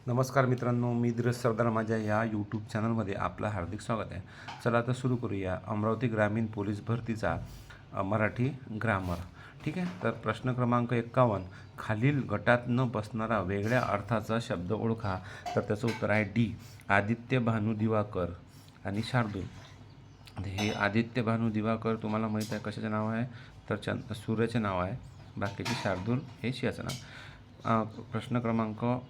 नमस्कार मित्रांनो, मी धीरज सरदार माझ्या या यूट्यूब चॅनलमध्ये आपलं हार्दिक स्वागत आहे. चला आता सुरू करूया अमरावती ग्रामीण पोलीस भरतीचा मराठी ग्रामर. ठीक आहे. तर प्रश्न क्रमांक 51, खालील गटात न बसणारा वेगळ्या अर्थाचा शब्द ओळखा. तर त्याचं उत्तर आहे डी, आदित्य भानू दिवाकर आणि शार्दूल. हे आदित्य भानू दिवाकर तुम्हाला माहीत आहे कशाचे नाव आहे, तर सूर्याचे नाव आहे. बाकीचे शार्दूल हे शियाचं नाव. प्रश्न क्रमांक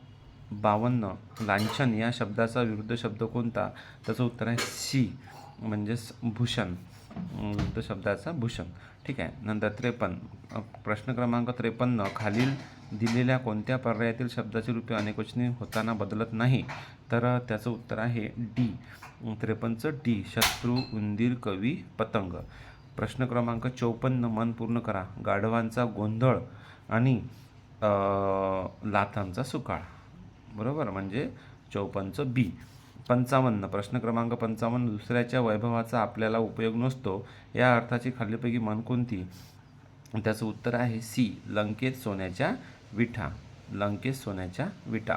52, लांछन या शब्दाचा विरुद्ध शब्द कोणता. त्याचं उत्तर आहे सी, म्हणजेच भूषण. विरुद्ध शब्दाचा भूषण. ठीक आहे. नंतर 53, प्रश्न क्रमांक 53, खालील दिलेल्या कोणत्या पर्यायातील शब्दाची रूपे अनेकवचनी होताना बदलत नाही. तर त्याचं उत्तर आहे डी, 53 डी, शत्रू, उंदीर, कवी, पतंग. प्रश्न क्रमांक 54, मन पूर्ण करा. गाढवांचा गोंधळ आणि लाथांचा सुकाळ. बरोबर, म्हणजे 54 बी. 55, प्रश्न क्रमांक 55, दुसऱ्याच्या वैभवाचा आपल्याला उपयोग नसतो या अर्थाची खालीलपैकी म्हण कोणती. त्याचं उत्तर आहे सी, लंकेत सोन्याच्या विठा. लंकेत सोन्याच्या विटा.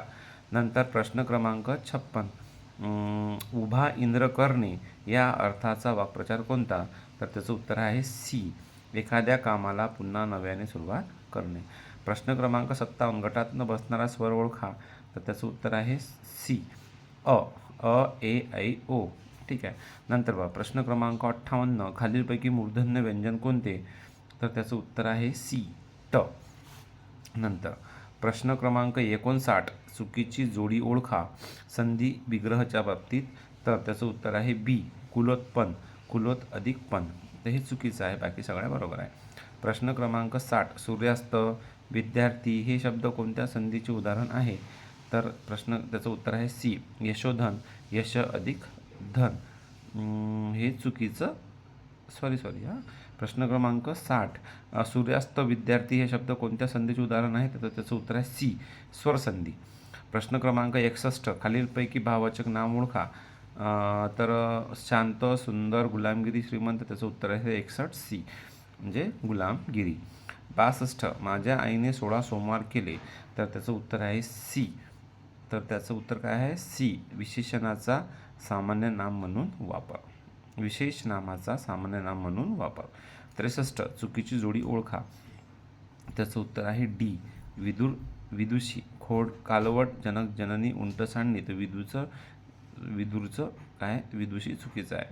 नंतर प्रश्न क्रमांक 56, उभा इंद्र करणे या अर्थाचा वाक्प्रचार कोणता. तर त्याचं उत्तर आहे सी, एखाद्या कामाला पुन्हा नव्याने सुरुवात करणे. प्रश्न क्रमांक 57, गटात न बसणारा स्वर ओळखा. तर त्याचं उत्तर आहे सी, अ, ए, ऐ, ओ. ठीक आहे. नंतर बघा प्रश्न क्रमांक 58, खालीलपैकी मूर्धन्य व्यंजन कोणते. तर त्याचं उत्तर आहे सी, ट. नंतर प्रश्न क्रमांक 59, चुकीची जोडी ओळखा संधी विग्रहच्या बाबतीत. तर त्याचं उत्तर आहे बी, कुलोत्पन्न, कुलोत अधिक पण. तर हे चुकीचं आहे, बाकी सगळ्या बरोबर आहे. प्रश्न क्रमांक 60, सूर्यास्त, विद्यार्थी हे शब्द कोणत्या संधीचे उदाहरण आहे. तर त्याचं उत्तर आहे सी, यशोधन, यश अधिक धन. हे चुकीचं, सॉरी हां. प्रश्न क्रमांक 60, सूर्यास्त, विद्यार्थी हे शब्द कोणत्या संधीचे उदाहरण आहे. तर त्याचं उत्तर आहे सी, स्वरसंधी. प्रश्न क्रमांक 61, खालीलपैकी भाववाचक नाम ओळखा. तर शांत, सुंदर, गुलामगिरी, श्रीमंत. त्याचं उत्तर आहे 61 सी, म्हणजे गुलामगिरी. 62, माझ्या आईने 16 सोमवार केले. तर त्याचं उत्तर आहे सी. तर त्याचं उत्तर काय आहे सी, विशेषणाचा सामान्य नाम म्हणून वापर. विशेष नामाचा सामान्य नाम म्हणून वापर. 63, चुकीची जोडी ओळखा. त्याचं उत्तर आहे डी, विदूर, विदुषी, खोड, कालवट, जनक, जननी, उंट, सांडणी. तर विदूरचं काय, विदुषी चुकीचं आहे.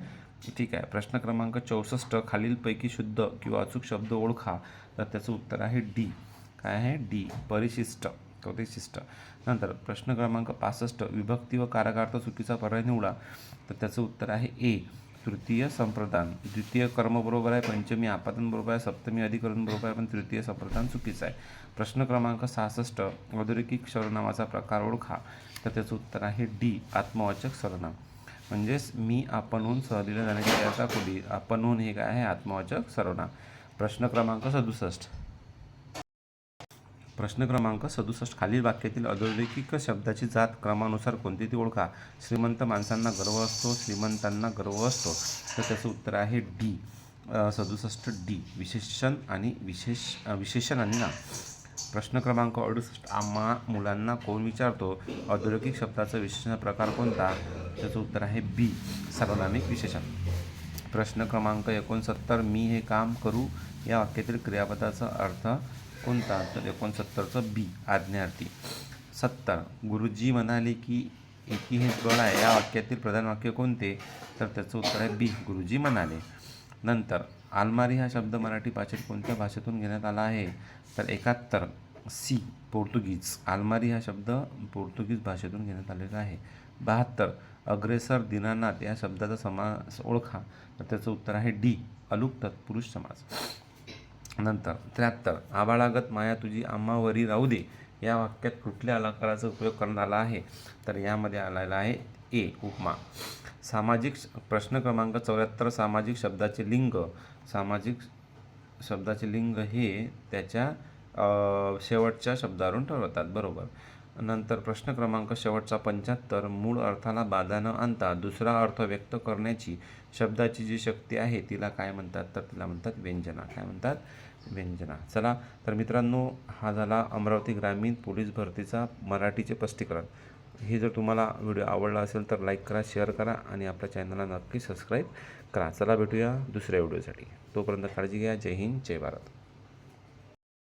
ठीक आहे. प्रश्न क्रमांक 64, खालीलपैकी शुद्ध किंवा अचूक शब्द ओळखा. तर त्याचं उत्तर आहे डी, काय आहे डी, परिशिष्ट. नंतर प्रश्न क्रमांक 65, विभक्ती व कारकार्थ चुकीचा पर्याय निवडा. तर त्याचं उत्तर आहे ए, तृतीय संप्रदान. द्वितीय कर्म बरोबर आहे, पंचमी आपादन बरोबर आहे, सप्तमी अधिकरण बरोबर आहे, पण तृतीय संप्रदान चुकीचं आहे. प्रश्न क्रमांक 66, अधोरेखित सर्वनामाचा प्रकार ओळखा. तर त्याचं उत्तर आहे डी, आत्मवाचक सर्वनाम. म्हणजेच मी, आपणहून, सहलीला जाण्याची तयार खोली. आपणहून हे काय आहे, आत्मवाचक सर्वनाम. प्रश्न क्रमांक 67, खालील वाक्यातील अधोरेखित शब्दाची जात क्रमानुसार कोणती ती ओळखा. श्रीमंत माणसांना गर्व असतो, श्रीमंतांना गर्व असतो. तर त्याचं उत्तर आहे डी, 67 डी, विशेषण आणि नाम. प्रश्न क्रमांक 68, आम्हा मुलांना कोण विचारतो. अधोरेखित शब्दाचा विशेषण प्रकार कोणता. त्याचं उत्तर आहे बी, सार्वनामिक विशेषण. प्रश्न क्रमांक 69, मी हे काम करू या वाक्यातील क्रियापदाचा अर्थ कोणता. तर 69चं बी, आज्ञार्थी. 70, गुरुजी म्हणाले की एकी हेच बळ आहे या वाक्यातील प्रधान वाक्य कोणते. तर त्याचं उत्तर आहे बी, गुरुजी म्हणाले. नंतर आलमारी हा शब्द मराठी भाषेत कोणत्या भाषेतून घेण्यात आला आहे. तर 71 सी, पोर्तुगीज. आलमारी हा शब्द पोर्तुगीज भाषेतून घेण्यात आलेला आहे. 72, अग्रेसर, दीनानाथ या शब्दाचा समास ओळखा. तर त्याचं उत्तर आहे डी, अलुक तत्पुरुष समास. नंतर 73, आभाळागत माया तुझी आम्हावरी राहू दे या वाक्यात कुठल्या अलंकाराचा उपयोग करण्यात आला आहे. तर यामध्ये आलेला आहे ए, उपमा. सामाजिक. प्रश्न क्रमांक 74, सामाजिक शब्दाचे लिंग हे त्याच्या शेवटच्या शब्दावरून ठरवतात. बरोबर. नंतर प्रश्न क्रमांक शेवटचा 75, मूळ अर्थाला बाधा न आणता दुसरा अर्थ व्यक्त करण्याची शब्दाची जी शक्ती आहे तिला काय म्हणतात. तर तिला म्हणतात व्यंजना. काय म्हणतात, व्यंजना. चला तर मित्रांनो, हा झाला अमरावती ग्रामीण पोलीस भरतीचा मराठीचे स्पष्टीकरण. हे जर तुम्हाला व्हिडिओ आवडला असेल तर लाईक करा, शेअर करा आणि आपल्या चॅनलला नक्की सबस्क्राईब करा. चला भेटूया दुसऱ्या व्हिडिओसाठी. तोपर्यंत काळजी घ्या. जय हिंद, जय भारत.